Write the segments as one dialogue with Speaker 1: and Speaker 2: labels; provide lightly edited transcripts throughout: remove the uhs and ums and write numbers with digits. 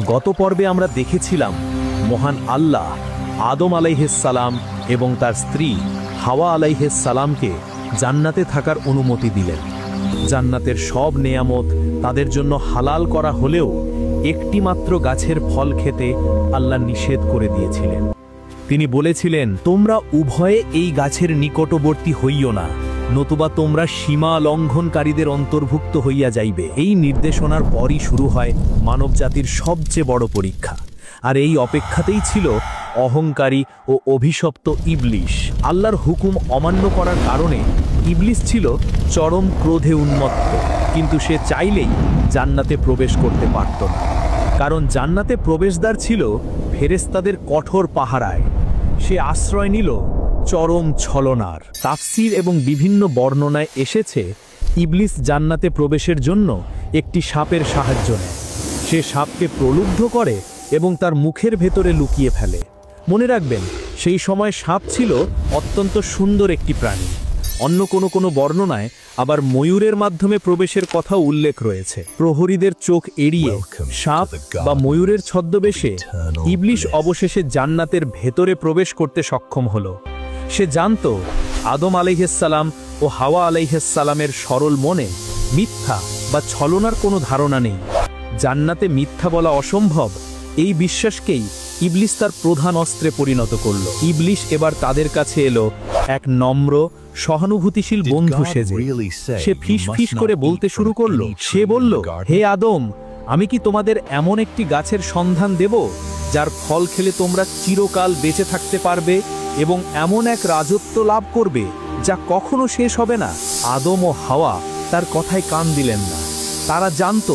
Speaker 1: গত পর্বে আমরা দেখেছিলাম মহান আল্লাহ আদম আলাইহিস সালাম এবং তার স্ত্রী হাওয়া আলাইহিস সালামকে জান্নাতে থাকার অনুমতি দিলেন। জান্নাতের সব নেয়ামত তাদের জন্য হালাল করা হলেও একটি মাত্র গাছের ফল খেতে আল্লাহ নিষেধ করে দিয়েছিলেন। তিনি বলেছিলেন, তোমরা উভয়ে এই গাছের নিকটবর্তী হইও না, নতুবা তোমরা সীমা লঙ্ঘনকারীদের অন্তর্ভুক্ত হইয়া যাইবে। এই নির্দেশনার পরই শুরু হয় মানবজাতির সবচেয়ে বড় পরীক্ষা। আর এই অপেক্ষাতেই ছিল অহংকারী ও অভিশপ্ত ইবলিশ। আল্লাহর হুকুম অমান্য করার কারণে ইবলিশ ছিল চরম ক্রোধে উন্মত্ত, কিন্তু সে চাইলেই জান্নাতে প্রবেশ করতে পারত না, কারণ জান্নাতে প্রবেশদ্বার ছিল ফেরেশতাদের কঠোর পাহারায়। সে আশ্রয় নিল চরম ছলনার। তাফসীর এবং বিভিন্ন বর্ণনায় এসেছে ইবলিস জান্নাতে প্রবেশের জন্য একটি সাপের সাহায্য নেয়। সে সাপকে প্রলুব্ধ করে এবং তার মুখের ভেতরে লুকিয়ে ফেলে। মনে রাখবেন, সেই সময় সাপ ছিল অত্যন্ত সুন্দর একটি প্রাণী। অন্য কোনো বর্ণনায় আবার ময়ূরের মাধ্যমে প্রবেশের কথাও উল্লেখ রয়েছে। প্রহরীদের চোখ এড়িয়ে সাপ বা ময়ূরের ছদ্মবেশে ইবলিশ অবশেষে জান্নাতের ভেতরে প্রবেশ করতে সক্ষম হলো। সে জানত আদম আলাইহিস সালাম ও হাওয়া আলাইহিস সালামের সরল মনে মিথ্যা বা ছলনার কোনো ধারণা নেই। জান্নাতে মিথ্যা বলা অসম্ভব, এই বিশ্বাসকেই ইবলিশ তার প্রধান অস্ত্রে পরিণত করল। ইবলিশ এবার তাদের কাছে এলো এক নম্র সহানুভূতিশীল বন্ধু সেজে। সে ফিস ফিস করে বলতে শুরু করল। সে বলল, হে আদম, আমি কি তোমাদের এমন একটি গাছের সন্ধান দেব যার ফল খেলে তোমরা চিরকাল বেঁচে থাকতে পারবে এবং এমন এক রাজত্ব লাভ করবে যা কখনো শেষ হবে না? আদম ও হাওয়া তার কথায় কান দিলেন না। তারা জানত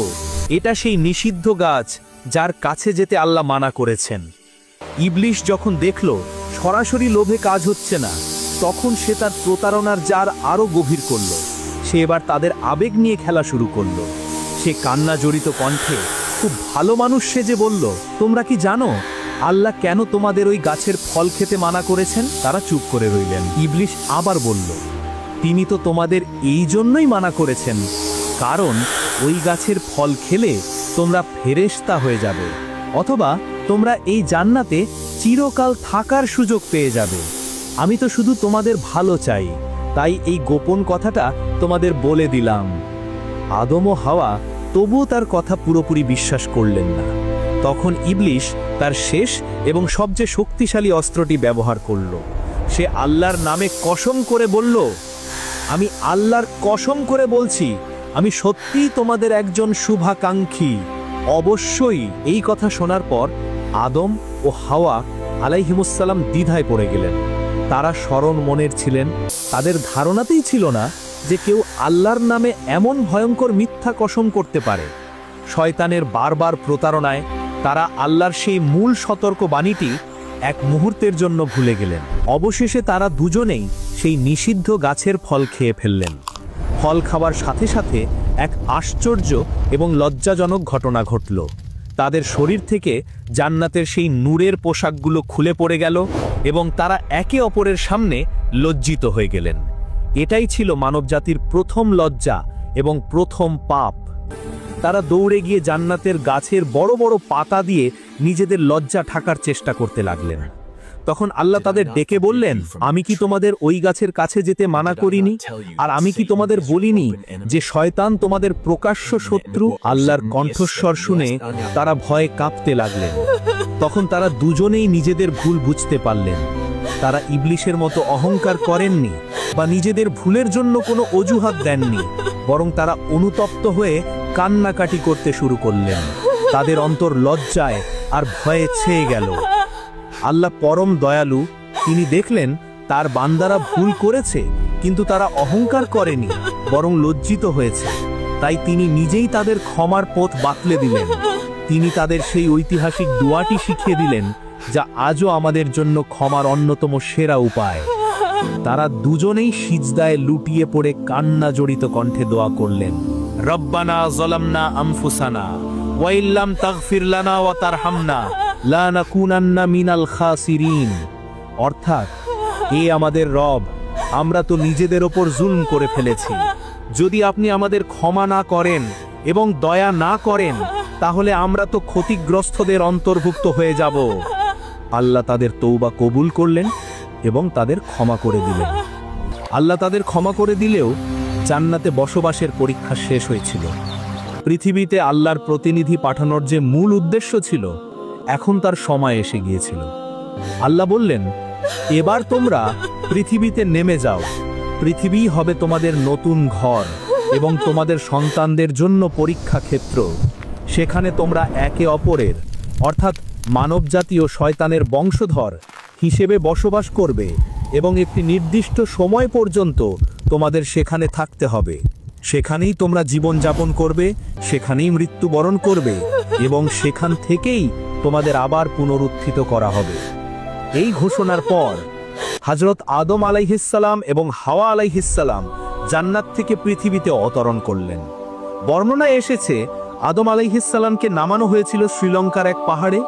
Speaker 1: এটা সেই নিষিদ্ধ গাছ যার কাছে যেতে আল্লাহ মানা করেছেন। ইবলিশ যখন দেখল সরাসরি লোভে কাজ হচ্ছে না, তখন সে তার প্রতারণার জার আরো গভীর করল। সে এবার তাদের আবেগ নিয়ে খেলা শুরু করল। সে কান্না জড়িত কণ্ঠে খুব ভালো মানুষ সেজে বলল, তোমরা কি জানো আল্লাহ কেন তোমাদের ওই গাছের ফল খেতে মানা করেছেন? তারা চুপ করে রইলেন। ইবলিশ আবার বলল, তিনি তো তোমাদের এই জন্যই মানা করেছেন কারণ ওই গাছের ফল খেলে তোমরা ফেরেশতা হয়ে যাবে, অথবা তোমরা এই জান্নাতে চিরকাল থাকার সুযোগ পেয়ে যাবে। আমি তো শুধু তোমাদের ভালো চাই, তাই এই গোপন কথাটা তোমাদের বলে দিলাম। আদম ও হাওয়া তবুও তার কথা পুরোপুরি বিশ্বাস করলেন না। তখন ইবলিশ তার শেষ এবং সবচেয়ে শক্তিশালী অস্ত্রটি ব্যবহার করল। সে আল্লাহর নামে কসম করে বলল, আমি আল্লাহর কসম করে বলছি, আমি সত্যিই তোমাদের একজন শুভাকাঙ্ক্ষী। অবশ্যই। এই কথা শোনার পর আদম ও হাওয়া আলাইহিমুসসালাম দ্বিধায় পড়ে গেলেন। তারা সরল মনের ছিলেন। তাদের ধারণাতেই ছিল না যে কেউ আল্লাহর নামে এমন ভয়ঙ্কর মিথ্যা কসম করতে পারে। শয়তানের বারবার প্রতারণায় তারা আল্লাহর সেই মূল সতর্ক বাণীটি এক মুহূর্তের জন্য ভুলে গেলেন। অবশেষে তারা দুজনেই সেই নিষিদ্ধ গাছের ফল খেয়ে ফেললেন। ফল খাওয়ার সাথে সাথে এক আশ্চর্য এবং লজ্জাজনক ঘটনা ঘটল। তাদের শরীর থেকে জান্নাতের সেই নূরের পোশাকগুলো খুলে পড়ে গেল এবং তারা একে অপরের সামনে লজ্জিত হয়ে গেলেন। এটাই ছিল মানবজাতির প্রথম লজ্জা এবং প্রথম পাপ। তারা দৌড়ে গিয়ে জান্নাতের গাছের বড় বড় পাতা দিয়ে নিজেদের লজ্জা ঢাকার চেষ্টা করতে লাগলেন। তখন আল্লাহ তাদের ডেকে বললেন, আমি কি তোমাদের ওই গাছের কাছে যেতে মানা করিনি? আর আমি কি তোমাদের বলিনি যে শয়তান তোমাদের প্রকাশ্য শত্রু? আল্লাহর কণ্ঠস্বর শুনে তারা ভয়ে কাঁপতে লাগলেন। তখন তারা দুজনেই নিজেদের ভুল বুঝতে পারলেন। তারা ইবলিশের মতো অহংকার করেননি বা নিজেদের ভুলের জন্য কোনো অজুহাত দেননি, বরং তারা অনুতপ্ত হয়ে কান্নাকাটি করতে শুরু করলেন। তাদের অন্তর লজ্জায় আর ভয়ে ছেয়ে গেল। আল্লাহ পরম দয়ালু, তিনি দেখলেন তার বান্দারা ভুল করেছে, কিন্তু তারা অহংকার করেনি, বরং লজ্জিত হয়েছে। তাই তিনি নিজেই তাদের ক্ষমার পথ বাতলে দিলেন। তিনি তাদের সেই ঐতিহাসিক দোয়াটি শিখিয়ে দিলেন, যা আজও আমাদের জন্য ক্ষমার অন্যতম সেরা উপায়। তারা দুজনেই সিজদায় লুটিয়ে পড়ে কান্না জড়িত কণ্ঠে দোয়া করলেন, রব্বানা যালামনা আনফুসানা ওয়া ইল্লাম তাগফির লানা ওয়া তারহামনা লা নাকুনান্না মিনাল খাসিরিন। অর্থাৎ, এ আমাদের রব, আমরা তো নিজেদের ওপর জুলম করে ফেলেছি। যদি আপনি আমাদের ক্ষমা না করেন এবং দয়া না করেন, তাহলে আমরা তো ক্ষতিগ্রস্তদের অন্তর্ভুক্ত হয়ে যাব। আল্লাহ তাদের তওবা কবুল করলেন এবং তাদের ক্ষমা করে দিলেন। আল্লাহ তাদের ক্ষমা করে দিলেও জান্নাতে বসবাসের পরীক্ষা শেষ হয়েছিল। পৃথিবীতে আল্লাহর প্রতিনিধি পাঠানোর যে মূল উদ্দেশ্য ছিল, এখন তার সময় এসে গিয়েছিল। আল্লাহ বললেন, এবার তোমরা পৃথিবীতে নেমে যাও। পৃথিবী হবে তোমাদের নতুন ঘর এবং তোমাদের সন্তানদের জন্য পরীক্ষা ক্ষেত্র। সেখানে তোমরা একে অপরের অর্থাৎ মানবজাতি ও শয়তানের বংশধর হিসেবে বসবাস করবে এবং একটি নির্দিষ্ট সময় পর্যন্ত তোমাদের সেখানে থাকতে হবে। সেখানেই তোমরা জীবনযাপন করবে, সেখানেই মৃত্যুবরণ করবে এবং সেখান থেকেই তোমাদের আবার পুনরুত্থিত করা হবে। এই ঘোষণার পর হযরত আদম আলাইহিসসালাম এবং হাওয়া আলাইহিসসালাম জান্নাত থেকে পৃথিবীতে অবতরণ করলেন। বর্ণনায় এসেছে, আদম আলাইহিসসালামকে নামানো হয়েছিল শ্রীলঙ্কার এক পাহাড়ে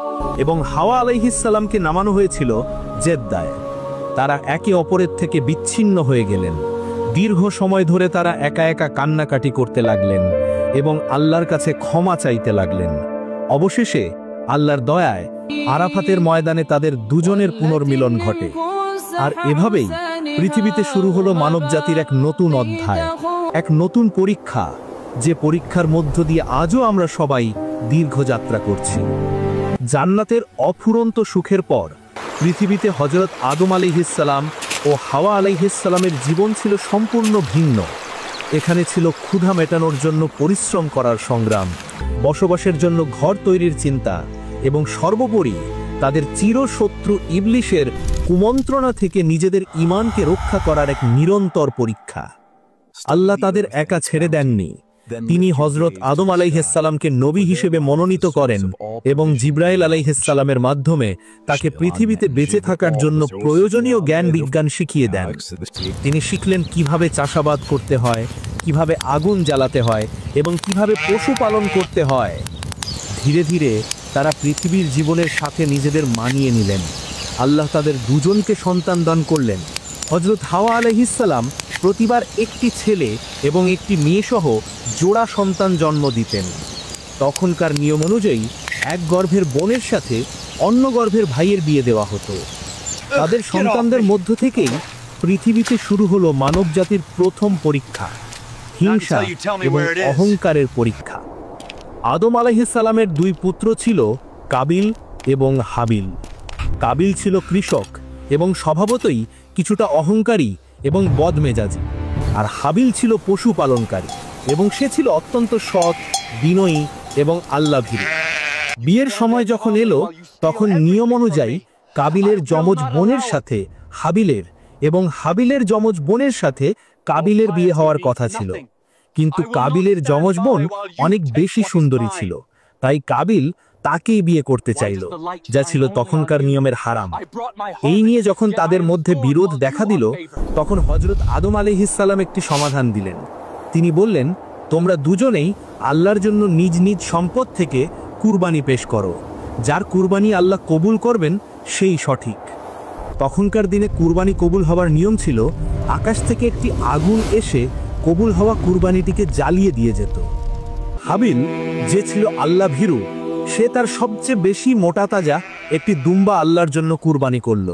Speaker 1: এবং হাওয়া আলাইহিসসালামকে নামানো হয়েছিল জেদ্দায়। তারা একে অপরের থেকে বিচ্ছিন্ন হয়ে গেলেন। দীর্ঘ সময় ধরে তারা একা একা কান্নাকাটি করতে লাগলেন এবং আল্লাহর কাছে ক্ষমা চাইতে লাগলেন। অবশেষে আল্লাহর দয়ায় আরাফাতের ময়দানে তাদের দুজনের পুনর্মিলন ঘটে। আর এভাবেই পৃথিবীতে শুরু হলো মানবজাতির এক নতুন অধ্যায়, এক নতুন পরীক্ষা, যে পরীক্ষার মধ্য দিয়ে আজও আমরা সবাই দীর্ঘ যাত্রা করছি। জান্নাতের অফুরন্ত সুখের পর পৃথিবীতে হযরত আদম আলাইহিসসালাম ও হাওয়া আলাইহিসসালামের জীবন ছিল সম্পূর্ণ ভিন্ন। এখানে ছিল ক্ষুধা মেটানোর জন্য পরিশ্রম করার সংগ্রাম, বসবাসের জন্য ঘর তৈরির চিন্তা এবং সর্বোপরি তাদের চিরশত্রু ইবলিশের কুমন্ত্রণা থেকে নিজেদের ঈমানকে রক্ষা করার এক নিরন্তর পরীক্ষা। আল্লাহ তাদের একা ছেড়ে দেননি। তিনি হযরত আদম আলাইহিসসালামকে নবী হিসেবে মনোনীত করেন এবং জিবরাইল আলাইহিসসালামের মাধ্যমে তাকে পৃথিবীতে বেঁচে থাকার জন্য প্রয়োজনীয় জ্ঞান বিজ্ঞান শিখিয়ে দেন। তিনি শিখলেন কিভাবে চাষাবাদ করতে হয়, কিভাবে আগুন জ্বালাতে হয় এবং কিভাবে পশুপালন করতে হয়। ধীরে ধীরে তারা পৃথিবীর জীবনের সাথে নিজেদের মানিয়ে নিলেন। আল্লাহ তাদের দুজনকে সন্তান দান করলেন। হযরত হাওয়া আলাইহিসসালাম প্রতিবার একটি ছেলে এবং একটি মেয়েসহ জোড়া সন্তান জন্ম দিতেন। তখনকার নিয়ম অনুযায়ী এক গর্ভের বোনের সাথে অন্য গর্ভের ভাইয়ের বিয়ে দেওয়া হতো। তাদের সন্তানদের মধ্য থেকেই পৃথিবীতে শুরু হলো মানবজাতির প্রথম পরীক্ষা, হিংসা এবং অহংকারের পরীক্ষা। আদম আলাইহিসসালামের দুই পুত্র ছিল কাবিল এবং হাবিল। কাবিল ছিল কৃষক এবং স্বভাবতই কিছুটা অহংকারী এবং বদমেজাজি, আর হাবিল ছিল পশুপালনকারী এবং সে ছিল অত্যন্ত সৎ, বিনয়ী এবং আল্লাহভীরু। বিয়ের সময় যখন এলো, তখন নিয়ম অনুযায়ী কাবিলের যমজ বোনের সাথে হাবিলের এবং হাবিলের যমজ বোনের সাথে কাবিলের বিয়ে হওয়ার কথা ছিল, কিন্তু কাবিলের যমজ বোন অনেক বেশি সুন্দরী ছিল, তাই কাবিল তাকেই বিয়ে করতে চাইল, যা ছিল তখনকার নিয়মের হারাম। এই নিয়ে যখন তাদের মধ্যে বিরোধ দেখা দিল, তখন হযরত আদম আলাইহিসসালাম একটি সমাধান দিলেন। তিনি বললেন, তোমরা দুজনেই আল্লাহর জন্য নিজ নিজ সম্পদ থেকে কুরবানি পেশ করো। যার কুরবানি আল্লাহ কবুল করবেন সেই সঠিক। তখনকার দিনে কুরবানি কবুল হওয়ার নিয়ম ছিল আকাশ থেকে একটি আগুন এসে কবুল হওয়া কুরবানিটিকে জ্বালিয়ে দিয়ে যেত। হাবিল, যে ছিল আল্লাহ ভীরু, সে তার সবচেয়ে বেশি মোটা তাজা একটি দুম্বা আল্লাহর জন্য কুরবানি করল।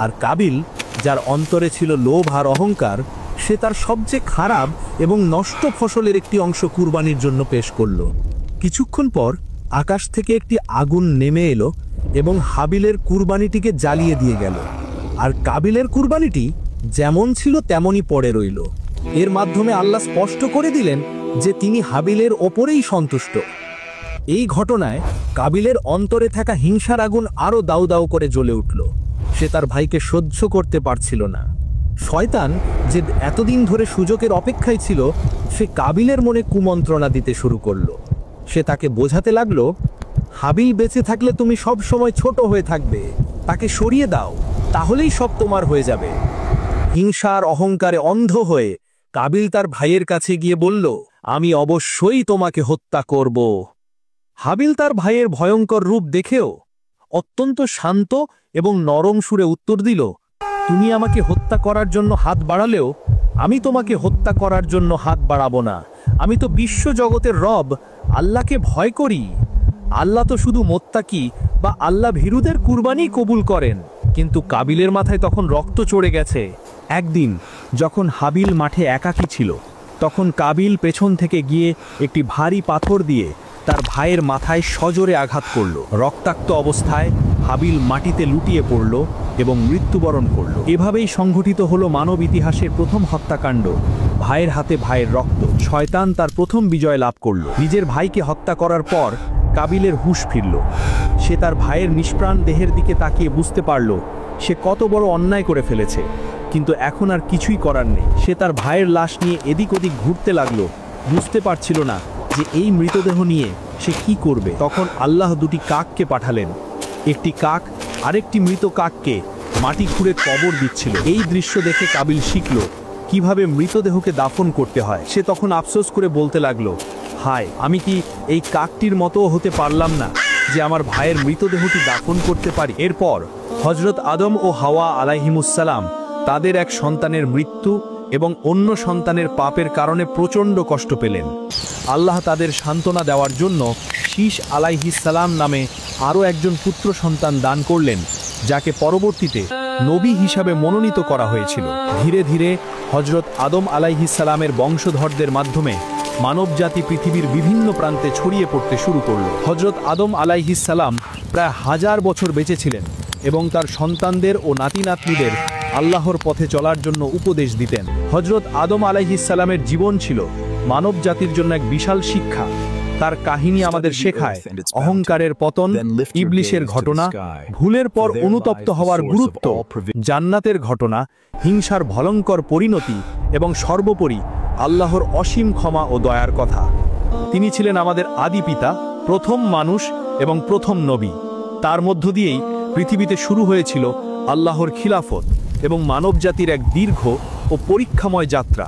Speaker 1: আর কাবিল, যার অন্তরে ছিল লোভ আর অহংকার, সে তার সবচেয়ে খারাপ এবং নষ্ট ফসলের একটি অংশ কুরবানির জন্য পেশ করল। কিছুক্ষণ পর আকাশ থেকে একটি আগুন নেমে এলো এবং হাবিলের কুরবানিটিকে জ্বালিয়ে দিয়ে গেল, আর কাবিলের কুরবানিটি যেমন ছিল তেমনই পড়ে রইল। এর মাধ্যমে আল্লাহ স্পষ্ট করে দিলেন যে তিনি হাবিলের ওপরেই সন্তুষ্ট। এই ঘটনায় কাবিলের অন্তরে থাকা হিংসার আগুন আরো দাউ দাউ করে জ্বলে উঠল। সে তার ভাইকে সহ্য করতে পারছিল না। শয়তান, যে এতদিন ধরে সুযোগের অপেক্ষায় ছিল, সে কাবিলের মনে কুমন্ত্রণা দিতে শুরু করলো। সে তাকে বোঝাতে লাগলো, হাবিল বেঁচে থাকলে তুমি সব সময় ছোট হয়ে থাকবে, তাকে সরিয়ে দাও, তাহলেই সব তোমার হয়ে যাবে। হিংসার অহংকারে অন্ধ হয়ে কাবিল তার ভাইয়ের কাছে গিয়ে বলল, আমি অবশ্যই তোমাকে হত্যা করব। হাবিল তার ভাইয়ের ভয়ঙ্কর রূপ দেখেও অত্যন্ত শান্ত এবং নরম সুরে উত্তর দিল, তুমি আমাকে হত্যা করার জন্য হাত বাড়ালেও আমি তোমাকে হত্যা করার জন্য হাত বাড়াবো না। আমি তো বিশ্ব জগতের রব আল্লাহকে ভয় করি। আল্লাহ তো শুধু মোত্তাকি বা আল্লাহ ভীরুদের কুরবানি কবুল করেন। কিন্তু কাবিলের মাথায় তখন রক্ত চড়ে গেছে। একদিন যখন হাবিল মাঠে একাকী ছিল, তখন কাবিল পেছন থেকে গিয়ে একটি ভারী পাথর দিয়ে তার ভাইয়ের মাথায় সজোরে আঘাত করল। রক্তাক্ত অবস্থায় হাবিল মাটিতে লুটিয়ে পড়ল এবং মৃত্যুবরণ করল। এভাবেই সংঘটিত হলো মানব ইতিহাসের প্রথম হত্যাকাণ্ড। ভাইয়ের হাতে ভাইয়ের রক্ত। শয়তান তার প্রথম বিজয় লাভ করল। নিজের ভাইকে হত্যা করার পর কাবিলের হুঁশ ফিরল। সে তার ভাইয়ের নিষ্প্রাণ দেহের দিকে তাকিয়ে বুঝতে পারল সে কত বড় অন্যায় করে ফেলেছে। কিন্তু এখন আর কিছুই করার নেই। সে তার ভাইয়ের লাশ নিয়ে এদিক ওদিক ঘুরতে লাগলো, বুঝতে পারছিল না যে এই মৃতদেহ নিয়ে সে কি করবে। তখন আল্লাহ দুটি কাককে পাঠালেন। একটি কাক আরেকটি মৃত কাককে মাটি খুঁড়ে কবর দিচ্ছিল। এই দৃশ্য দেখে কাবিল শিখল কিভাবে মৃতদেহকে দাফন করতে হয়। সে তখন আফসোস করে বলতে লাগলো, হায়, আমি কি এই কাকটির মতো হতে পারলাম না যে আমার ভাইয়ের মৃতদেহটি দাফন করতে পারি। এরপর হযরত আদম ও হাওয়া আলাইহিমুসসালাম তাদের এক সন্তানের মৃত্যু এবং অন্য সন্তানের পাপের কারণে প্রচণ্ড কষ্ট পেলেন। আল্লাহ তাদের সান্ত্বনা দেওয়ার জন্য শীশ আলাইহিসসালাম নামে আরও একজন পুত্র সন্তান দান করলেন, যাকে পরবর্তীতে নবী হিসাবে মনোনীত করা হয়েছিল। ধীরে ধীরে হযরত আদম আলাইহিসসালামের বংশধরদের মাধ্যমে মানবজাতি পৃথিবীর বিভিন্ন প্রান্তে ছড়িয়ে পড়তে শুরু করল। হযরত আদম আলাইহিসসালাম প্রায় 1000 বছর বেঁচে ছিলেন এবং তার সন্তানদের ও নাতি নাতনিদের আল্লাহর পথে চলার জন্য উপদেশ দিতেন। হযরত আদম আলাইহিসসালামের জীবন ছিল মানব জাতির জন্য এক বিশাল শিক্ষা। তার কাহিনী আমাদের শেখায় অহংকারের পতন, ইবলিশের ঘটনা, ভুলের পর অনুতপ্ত হওয়ার গুরুত্ব, জান্নাতের ঘটনা, হিংসার ভয়ঙ্কর পরিণতি এবং সর্বোপরি আল্লাহর অসীম ক্ষমা ও দয়ার কথা। তিনি ছিলেন আমাদের আদি পিতা, প্রথম মানুষ এবং প্রথম নবী। তার মধ্য দিয়েই পৃথিবীতে শুরু হয়েছিল আল্লাহর খিলাফত এবং মানবজাতির এক দীর্ঘ ও পরীক্ষাময় যাত্রা।